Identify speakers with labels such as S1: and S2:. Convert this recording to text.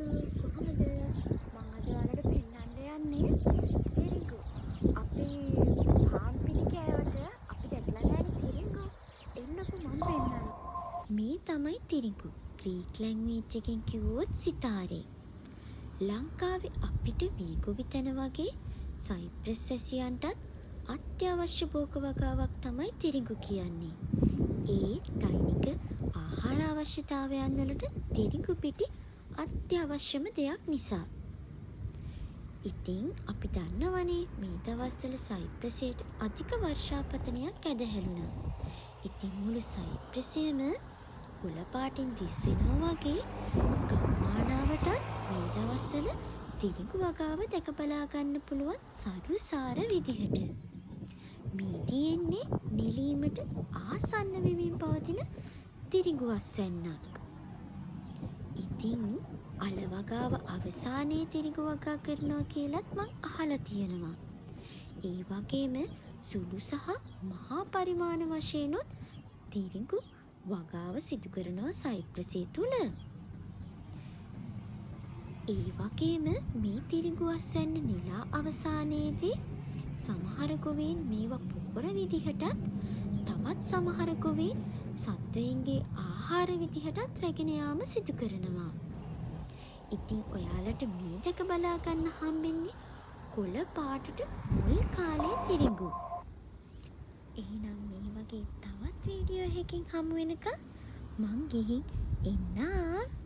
S1: මිනිස්සු කොහොමද? මම අද ඔයාලට පෙන්නන්න යන්නේ තිරිඟු. අපේ පාන් පිටි කෑවට අපි දැකලා නැහැනේ තිරිඟු. එන්නකෝ මම පෙන්නන්නම්. මේ තමයි තිරිඟු. ග්‍රීක් ලැන්ග්වේජ් එකෙන් කිව්වොත් සිතාරේ. ලංකාවේ අපිට වීගොවි තැන වගේ සයිප්‍රස් වැසියන්ටත් අත්‍යවශ්‍ය භෝග වගාවක් තමයි තිරිඟු කියන්නේ. ඒ දෛනික ආහාර අවශ්‍යතාවයන් වලට තිරිඟු පිටි අත්‍යවශ්‍යම දෙයක් නිසා. ඉතින් අපි දන්නවනේ මේ දවස්වල සයිප්‍රසයට අධික වර්ෂාපතනයක් ඇදහැළුණා. ඉතින් මුළු සයිප්‍රසයම කොළ පාටින් දිස් වෙනවා වගේ ගම්මානාවටත් මේ දවස්වල තිරිඟු වගාව දැක බලා ගන්න පුළුවන් සරුසාර විදිහට. මේ තියෙන්නේ නිලීමට ආසන්න වෙමින් පවතින තිරිඟු අස්වැන්නක්. ඉතින් අල වගාව අවසානයේ තිරිඟු වගා කරනවා කියලත් මං අහලා තියෙනවා. ඒ වගේම සුළු සහ මහා පරිමාණ වශයෙන්ුත් තිරිඟු වගාව සිදු කරනවා සයිප්‍රසය තුල. ඒ වගේම මේ තිරිඟු අස්වැන්න නිලා අවසානයේදී සමහර ගොවීන් මේවා පොහොර විදිහටත් තවත් සමහර ගොවීන් සත්වයින්ගේ ආහාර විදිහටත් රැගෙන යාම සිදු කරනවා. ඉතින් ඔයාලට මේ දැක බලා ගන්න හම්බෙන්නේ කොළ පාටට මුල් කාලේ තිරිඟු. එහෙනම් මේ වගේ තවත් වීඩියෝ එකකින් හමු වෙනකම් මං ගිහින් එන්නම්.